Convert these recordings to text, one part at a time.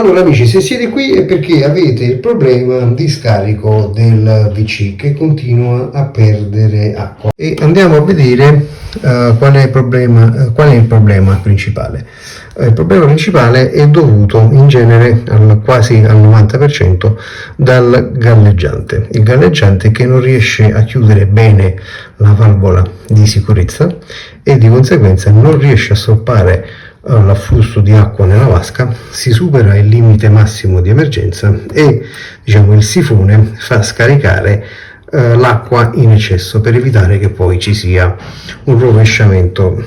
Allora amici, se siete qui è perché avete il problema di scarico del VC che continua a perdere acqua, e andiamo a vedere qual è il problema principale. Il problema principale è dovuto in genere quasi al 90% dal galleggiante. Il galleggiante che non riesce a chiudere bene la valvola di sicurezza e di conseguenza non riesce a stoppare l'afflusso di acqua nella vasca, si supera il limite massimo di emergenza e il sifone fa scaricare l'acqua in eccesso per evitare che poi ci sia un rovesciamento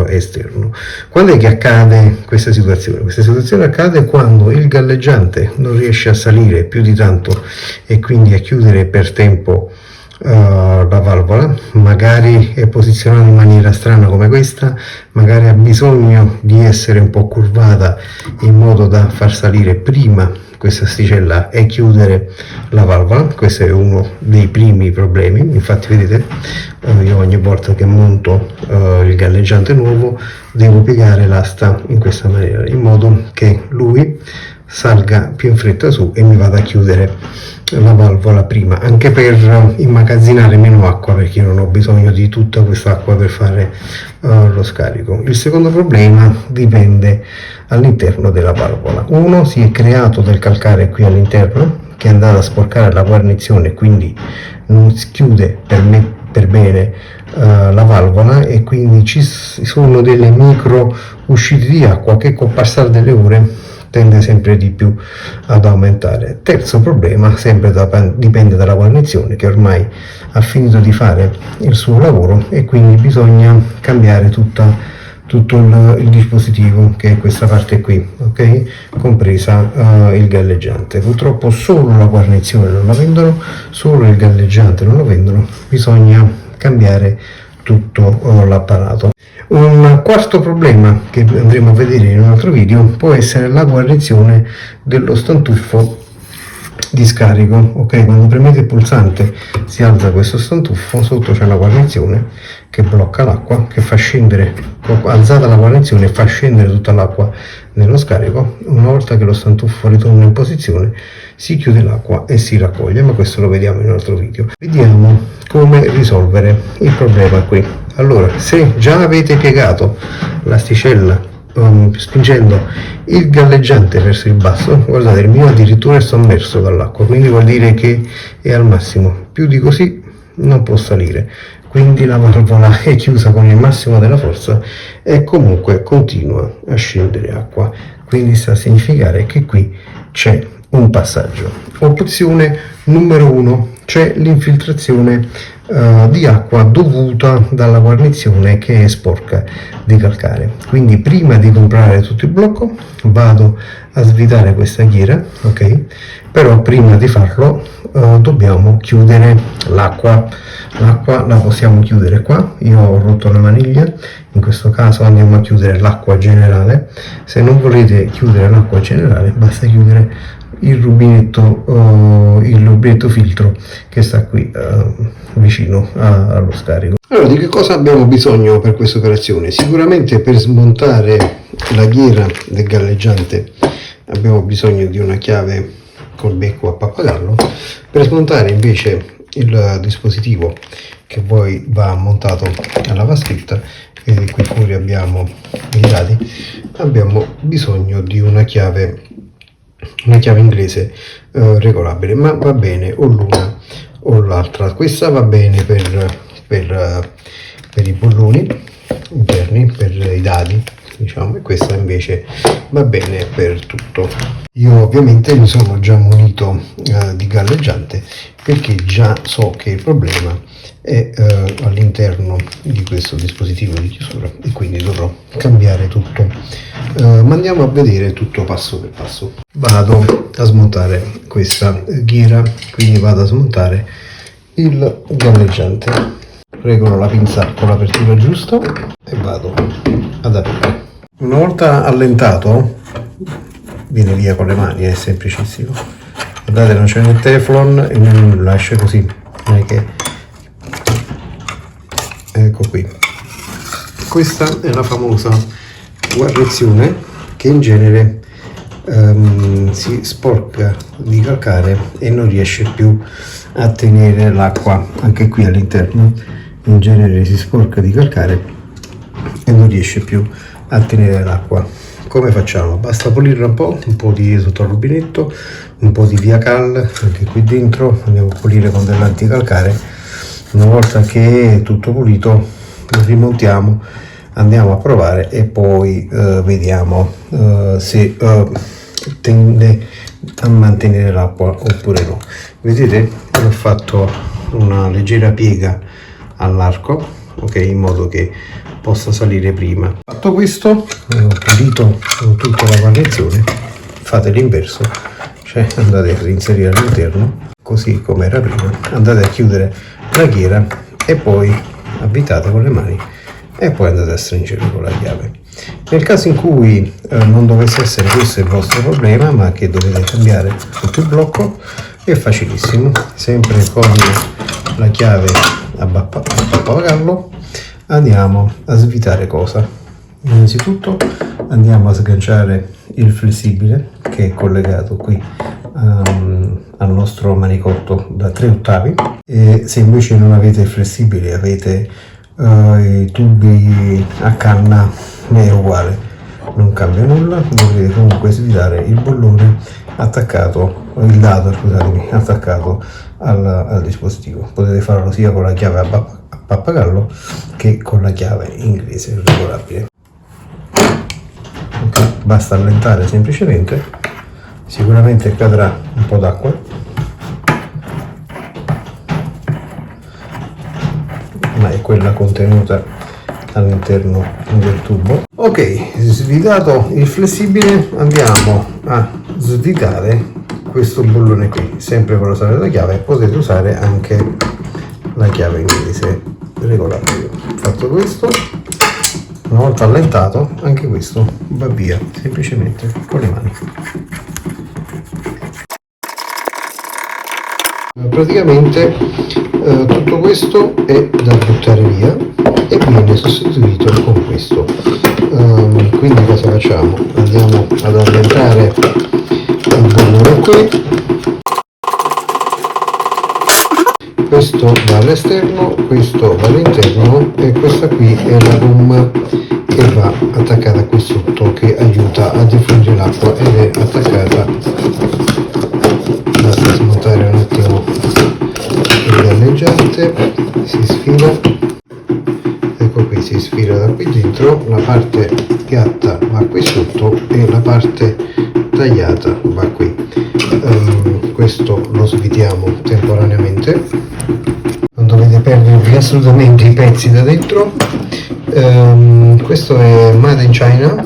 esterno. Quando è che accade questa situazione? Questa situazione accade quando il galleggiante non riesce a salire più di tanto e quindi a chiudere per tempo la valvola, magari è posizionata in maniera strana come questa, magari ha bisogno di essere un po' curvata in modo da far salire prima questa asticella e chiudere la valvola. Questo è uno dei primi problemi. Infatti vedete, io ogni volta che monto il galleggiante nuovo devo piegare l'asta in questa maniera in modo che lui salga più in fretta su e mi vada a chiudere la valvola prima, anche per immagazzinare meno acqua, perché io non ho bisogno di tutta questa acqua per fare lo scarico. Il secondo problema dipende all'interno della valvola. Uno, si è creato del calcare qui all'interno che è andato a sporcare la guarnizione, quindi non si chiude per bene la valvola e quindi ci sono delle micro uscite di acqua che col passare delle ore tende sempre di più ad aumentare. Terzo problema, sempre dipende dalla guarnizione che ormai ha finito di fare il suo lavoro e quindi bisogna cambiare tutto il dispositivo, che è questa parte qui, ok? Compresa il galleggiante. Purtroppo solo la guarnizione non la vendono, solo il galleggiante non lo vendono, bisogna cambiare tutto l'apparato. Un quarto problema che andremo a vedere in un altro video può essere la guarnizione dello stantuffo di scarico, ok? Quando premete il pulsante si alza questo stantuffo, sotto c'è la guarnizione che blocca l'acqua, che fa scendere, alzata la guarnizione fa scendere tutta l'acqua nello scarico. Una volta che lo stantuffo ritorna in posizione si chiude l'acqua e si raccoglie, ma questo lo vediamo in un altro video. Vediamo come risolvere il problema qui. Allora, se già avete piegato l'asticella spingendo il galleggiante verso il basso, guardate, il mio addirittura è sommerso dall'acqua, quindi vuol dire che è al massimo, più di così non può salire, quindi la valvola è chiusa con il massimo della forza e comunque continua a scendere acqua, quindi sta a significare che qui c'è un passaggio. Opzione numero 1, c'è l'infiltrazione di acqua dovuta dalla guarnizione che è sporca di calcare. Quindi prima di comprare tutto il blocco vado a svitare questa ghiera, ok? Però prima di farlo dobbiamo chiudere l'acqua la possiamo chiudere qua. Io ho rotto la maniglia, in questo caso andiamo a chiudere l'acqua generale. Se non volete chiudere l'acqua generale basta chiudere il rubinetto filtro che sta qui vicino allo scarico. Allora, di che cosa abbiamo bisogno per questa operazione? Sicuramente per smontare la ghiera del galleggiante abbiamo bisogno di una chiave col becco a pappagallo. Per smontare invece il dispositivo che poi va montato alla vaschetta, e qui fuori abbiamo i dati, abbiamo bisogno di una chiave inglese regolabile, ma va bene o l'una o l'altra. Questa va bene per i bolloni interni, per i dadi, diciamo, e questa invece va bene per tutto. Io ovviamente mi sono già munito di galleggiante perché già so che il problema è all'interno di questo dispositivo di chiusura e quindi dovrò cambiare tutto, ma andiamo a vedere tutto passo per passo. Vado a smontare questa ghiera, quindi vado a smontare il galleggiante, regolo la pinza con l'apertura giusta e vado ad aprire. Una volta allentato viene via con le mani, è semplicissimo. Guardate, non c'è né teflon e né nulla, esce così, non è che... Ecco qui, questa è la famosa guarnizione che in genere si sporca di calcare e non riesce più a tenere l'acqua. Anche qui all'interno in genere si sporca di calcare e non riesce più a tenere l'acqua. Come facciamo? Basta pulirla un po' di sotto al rubinetto, un po' di via cal anche qui dentro, andiamo a pulire con dell'anticalcare. Una volta che è tutto pulito rimontiamo, andiamo a provare e poi vediamo se tende a mantenere l'acqua oppure no. Vedete, ho fatto una leggera piega all'arco, ok, in modo che possa salire prima. Fatto questo, ho pulito tutta la guarnizione, fate l'inverso, cioè andate a reinserire all'interno così come era prima, andate a chiudere la ghiera e poi avvitate con le mani e poi andate a stringere con la chiave. Nel caso in cui non dovesse essere questo il vostro problema, ma che dovete cambiare tutto il blocco, è facilissimo, sempre con la chiave a pappagallo andiamo a svitare cosa? Innanzitutto andiamo a sganciare il flessibile che è collegato qui al nostro manicotto da 3 ottavi, e se invece non avete il flessibile, avete i tubi a canna, è uguale, non cambia nulla. Dovete comunque svitare il bollone attaccato, il dado scusatemi, attaccato al dispositivo. Potete farlo sia con la chiave a pappagallo che con la chiave inglese regolabile. Okay, basta allentare semplicemente, sicuramente cadrà un po' d'acqua, ma è quella contenuta all'interno del tubo. Ok, svitato il flessibile, andiamo a svitare questo bollone qui, sempre con la solita chiave. Potete usare anche la chiave inglese regolabile. Fatto questo, una volta allentato, anche questo va via semplicemente con le mani. Praticamente tutto questo è da buttare via e viene sostituito con questo. Quindi cosa facciamo? Andiamo ad allentare il bollone qui. Questo va all'esterno, questo va all'interno e questa qui è la gomma che va attaccata qui sotto, che aiuta a defluire l'acqua ed è attaccata. Basta smontare un attimo il galleggiante, si sfila, ecco qui, si sfila da qui dentro, la parte piatta va qui sotto e la parte tagliata va qui. Questo lo svitiamo temporaneamente, non dovete perdervi assolutamente i pezzi da dentro. Questo è Made in China,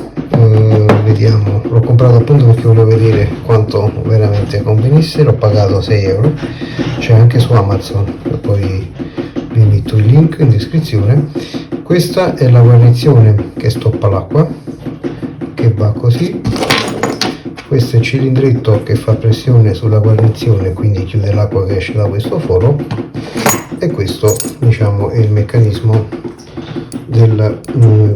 vediamo, l'ho comprato appunto perché volevo vedere quanto veramente convenisse, l'ho pagato 6 euro, c'è anche su Amazon, poi vi metto il link in descrizione. Questa è la guarnizione che stoppa l'acqua, che va così. Questo è il cilindretto che fa pressione sulla guarnizione, quindi chiude l'acqua che esce da questo foro, e questo, diciamo, è il meccanismo del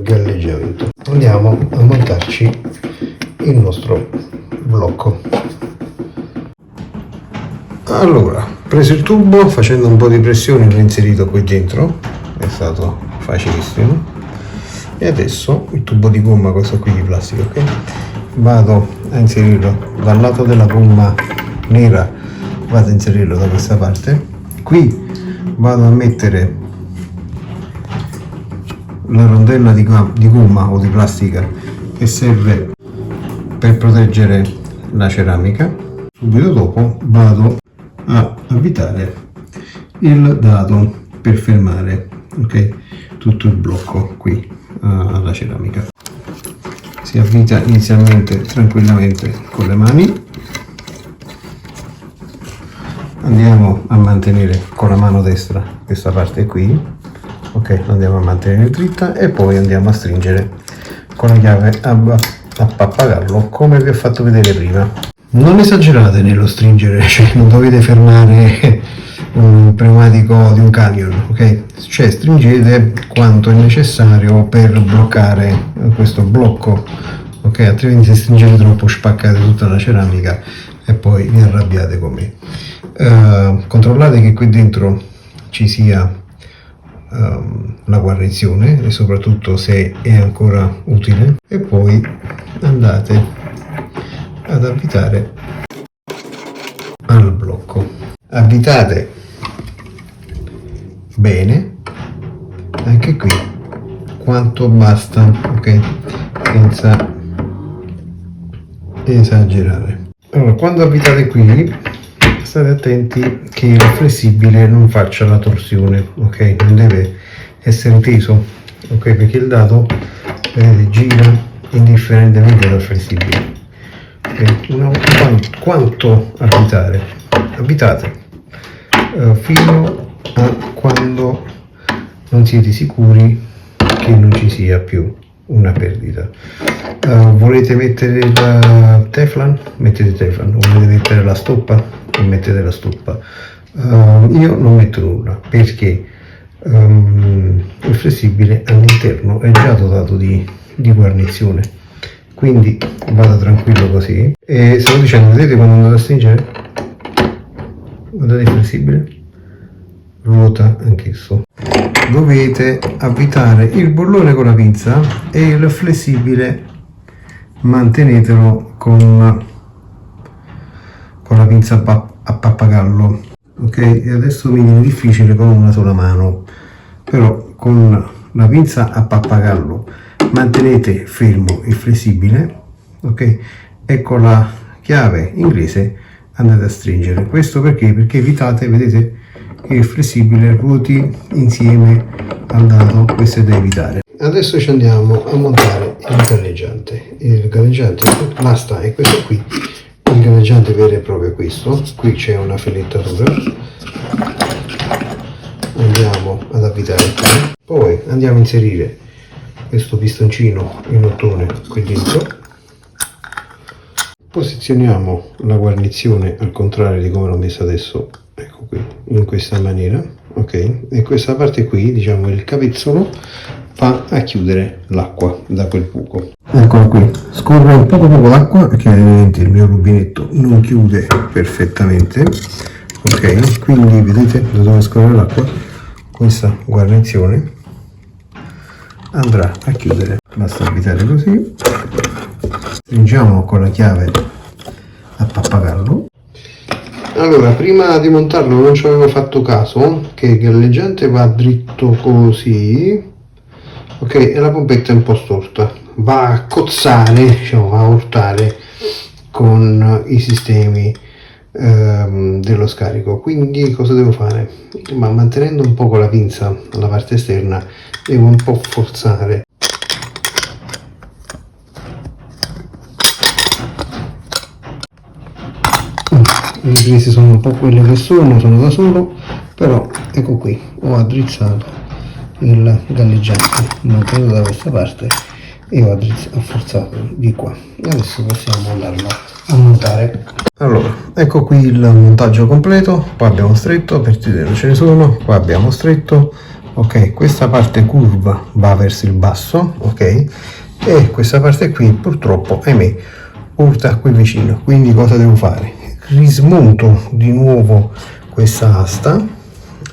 galleggiamento. Andiamo a montarci il nostro blocco. Allora, preso il tubo, facendo un po' di pressione l'ho inserito qui dentro, è stato facilissimo, e adesso il tubo di gomma, questo qui di plastica, ok? Vado a inserirlo dal lato della gomma nera, vado a inserirlo da questa parte. Qui vado a mettere la rondella di gomma o di plastica che serve per proteggere la ceramica. Subito dopo vado a avvitare il dado per fermare, ok, tutto il blocco qui alla ceramica. Si avvita inizialmente tranquillamente con le mani, andiamo a mantenere con la mano destra questa parte qui, ok, andiamo a mantenere dritta e poi andiamo a stringere con la chiave a pappagallo come vi ho fatto vedere prima. Non esagerate nello stringere, cioè non dovete fermare un pneumatico di un camion, ok? Cioè stringete quanto è necessario per bloccare questo blocco, ok? ok? Altrimenti se stringete troppo spaccate tutta la ceramica e poi vi arrabbiate con me. Controllate che qui dentro ci sia la guarnizione e soprattutto se è ancora utile, e poi andate ad avvitare al blocco. Avvitate bene anche qui quanto basta, ok, senza esagerare. Allora, quando avvitate qui state attenti che il flessibile non faccia la torsione, ok, non deve essere teso, ok, perché il dado, vedete, gira indifferentemente dal flessibile. Quanto avvitate fino a quando non siete sicuri che non ci sia più una perdita. Volete mettere il Teflon? Mettete Teflon. Volete mettere la stoppa? Mettete la stoppa. Io non metto nulla perché il flessibile all'interno è già dotato di guarnizione, quindi vado tranquillo così. E stavo dicendo, vedete quando andate a stringere, guardate il flessibile ruota anch'esso. Dovete avvitare il bollone con la pinza e il flessibile mantenetelo con la pinza a pappagallo, ok? E adesso mi viene difficile con una sola mano, però con la pinza a pappagallo mantenete fermo il flessibile, ok? E con la chiave inglese andate a stringere. Questo perché evitate, vedete, che il flessibile ruoti insieme al dado. Questo è da evitare. Adesso ci andiamo a montare il galleggiante, l'asta è questo qui, il galleggiante vero e proprio è questo, qui c'è una filettatura, andiamo ad avvitare qui, poi andiamo a inserire questo pistoncino in ottone qui dentro, posizioniamo la guarnizione al contrario di come l'ho messa adesso, ecco qui, in questa maniera, ok, e questa parte qui, diciamo il capezzolo, va a chiudere l'acqua da quel buco. Eccolo qui, scorre un poco l'acqua perché ovviamente il mio rubinetto non chiude perfettamente, ok, quindi vedete da dove scorre l'acqua, questa guarnizione andrà a chiudere. Basta avvitare così, stringiamo con la chiave a pappagallo. Allora, prima di montarlo non ci avevo fatto caso che il galleggiante va dritto così, ok, e la pompetta è un po' storta, va a cozzare, diciamo, va a urtare con i sistemi dello scarico. Quindi cosa devo fare? Ma mantenendo un po' con la pinza alla parte esterna devo un po' forzare. Le crisi sono un po' quelle che sono da solo, però ecco qui, ho addrizzato il galleggiante mantenuto da questa parte e ho forzato di qua. Adesso possiamo andarlo a montare. Allora, ecco qui il montaggio completo. Qua abbiamo stretto, aperture non ce ne sono, qua abbiamo stretto, ok, questa parte curva va verso il basso, ok, e questa parte qui purtroppo, ahimè, urta qui vicino. Quindi cosa devo fare? Rismonto di nuovo questa asta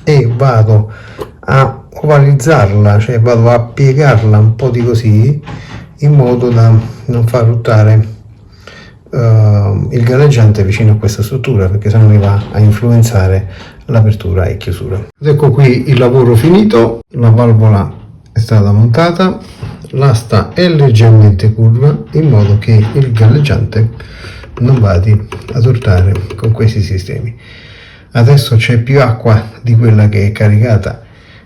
e vado a ovalizzarla, cioè vado a piegarla un po' di così, in modo da non far ruotare il galleggiante vicino a questa struttura, perché sennò mi va a influenzare l'apertura e chiusura. Ed ecco qui il lavoro finito, la valvola è stata montata, l'asta è leggermente curva in modo che il galleggiante non vadi ad urtare con questi sistemi. Adesso c'è più acqua di quella che è caricata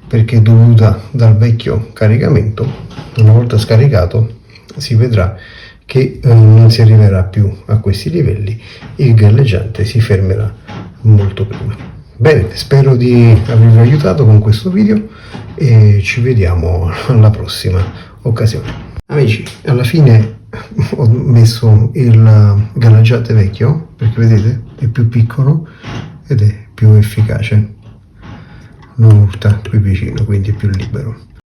perché è dovuta dal vecchio caricamento. Una volta scaricato si vedrà che non si arriverà più a questi livelli, il galleggiante si fermerà molto prima. Bene, spero di avervi aiutato con questo video e ci vediamo alla prossima occasione. Amici, alla fine ho messo il galleggiante vecchio perché vedete è più piccolo ed è più efficace, non urta qui vicino, quindi è più libero.